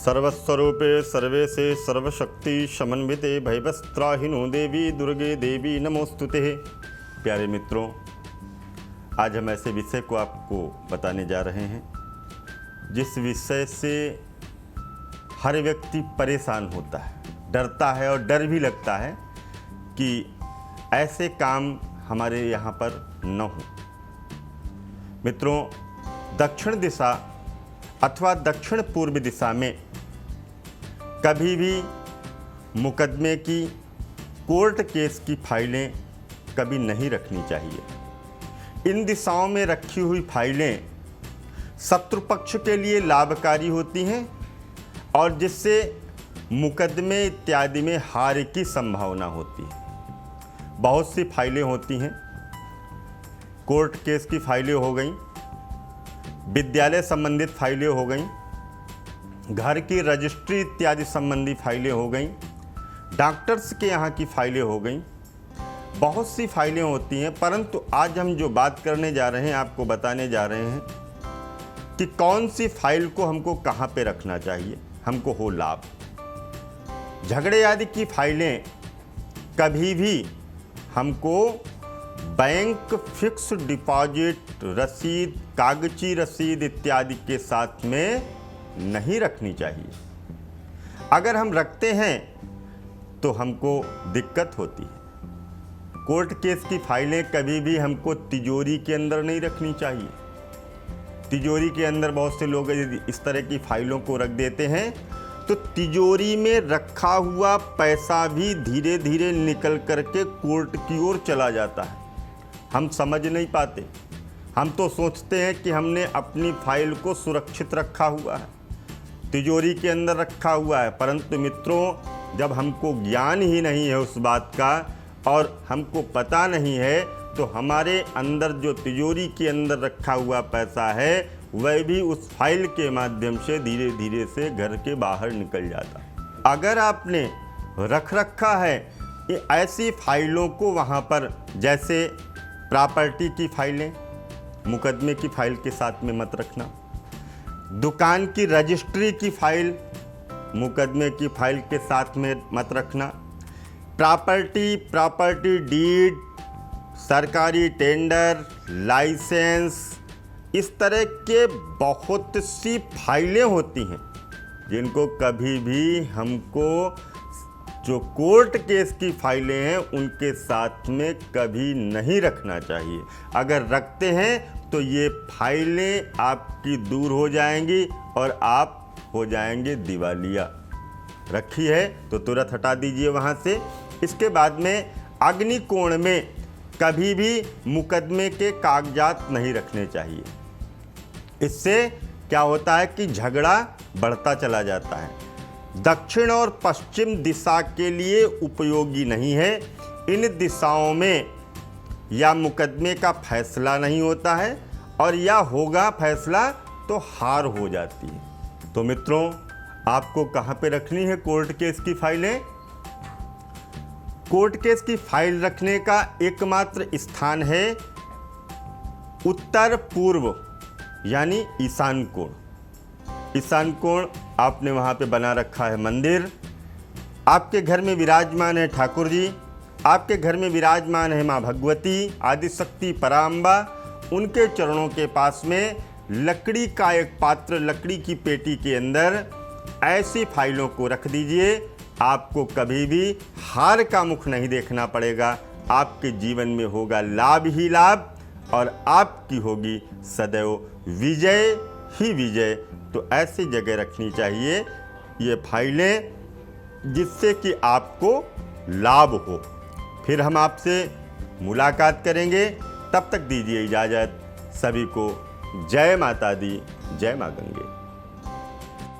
सर्वस्वरूपे सर्वेशे सर्वशक्ति समन्विते भयवस्त्राहिनो देवी दुर्गे देवी नमोस्तुते। प्यारे मित्रों, आज हम ऐसे विषय को आपको बताने जा रहे हैं जिस विषय से हर व्यक्ति परेशान होता है, डरता है और डर भी लगता है कि ऐसे काम हमारे यहाँ पर न हो। मित्रों, दक्षिण दिशा अथवा दक्षिण पूर्व दिशा में कभी भी मुकदमे की, कोर्ट केस की फाइलें कभी नहीं रखनी चाहिए। इन दिशाओं में रखी हुई फाइलें शत्रु पक्ष के लिए लाभकारी होती हैं और जिससे मुकदमे इत्यादि में हार की संभावना होती है। बहुत सी फाइलें होती हैं, कोर्ट केस की फाइलें हो गई, विद्यालय संबंधित फाइलें हो गई, घर की रजिस्ट्री इत्यादि संबंधी फाइलें हो गई, डॉक्टर्स के यहाँ की फाइलें हो गई। बहुत सी फाइलें होती हैं, परंतु आज हम जो बात करने जा रहे हैं, आपको बताने जा रहे हैं कि कौन सी फाइल को हमको कहाँ पे रखना चाहिए, हमको हो लाभ। झगड़े आदि की फाइलें कभी भी हमको बैंक फिक्स डिपॉजिट रसीद, कागजी रसीद इत्यादि के साथ में नहीं रखनी चाहिए। अगर हम रखते हैं तो हमको दिक्कत होती है। कोर्ट केस की फाइलें कभी भी हमको तिजोरी के अंदर नहीं रखनी चाहिए। तिजोरी के अंदर बहुत से लोग यदि इस तरह की फाइलों को रख देते हैं तो तिजोरी में रखा हुआ पैसा भी धीरे धीरे निकल करके कोर्ट की ओर चला जाता है। हम समझ नहीं पाते, हम तो सोचते हैं कि हमने अपनी फाइल को सुरक्षित रखा हुआ है, तिजोरी के अंदर रखा हुआ है। परंतु मित्रों, जब हमको ज्ञान ही नहीं है उस बात का और हमको पता नहीं है तो हमारे अंदर जो तिजोरी के अंदर रखा हुआ पैसा है वह भी उस फाइल के माध्यम से धीरे धीरे से घर के बाहर निकल जाता है। अगर आपने रख रखा है ऐसी फाइलों को वहाँ पर, जैसे प्रॉपर्टी की फाइलें मुकदमे की फाइल के साथ में मत रखना, दुकान की रजिस्ट्री की फाइल मुकदमे की फाइल के साथ में मत रखना, प्रॉपर्टी डीड, सरकारी टेंडर, लाइसेंस, इस तरह के बहुत सी फाइलें होती हैं जिनको कभी भी हमको, जो कोर्ट केस की फाइलें हैं उनके साथ में कभी नहीं रखना चाहिए। अगर रखते हैं तो ये फाइलें आपकी दूर हो जाएंगी और आप हो जाएंगे दिवालिया। रखी है तो तुरंत हटा दीजिए वहाँ से। इसके बाद में अग्निकोण में कभी भी मुकदमे के कागजात नहीं रखने चाहिए। इससे क्या होता है कि झगड़ा बढ़ता चला जाता है। दक्षिण और पश्चिम दिशा के लिए उपयोगी नहीं है। इन दिशाओं में या मुकदमे का फैसला नहीं होता है और या होगा फैसला तो हार हो जाती है। तो मित्रों, आपको कहाँ पे रखनी है कोर्ट केस की फाइलें? कोर्ट केस की फाइल रखने का एकमात्र स्थान है उत्तर पूर्व, यानी ईशान कोण। ईशान कोण आपने वहाँ पे बना रखा है मंदिर, आपके घर में विराजमान है ठाकुर जी, आपके घर में विराजमान है माँ भगवती, आदिशक्ति पराम्बा, उनके चरणों के पास में लकड़ी का एक पात्र, लकड़ी की पेटी के अंदर ऐसी फाइलों को रख दीजिए। आपको कभी भी हार का मुख नहीं देखना पड़ेगा। आपके जीवन में होगा लाभ ही लाभ और आपकी होगी सदैव विजय ही विजय। तो ऐसी जगह रखनी चाहिए ये फाइलें जिससे कि आपको लाभ हो। फिर हम आपसे मुलाकात करेंगे, तब तक दीजिए इजाज़त। सभी को जय माता दी, जय माँ गंगे।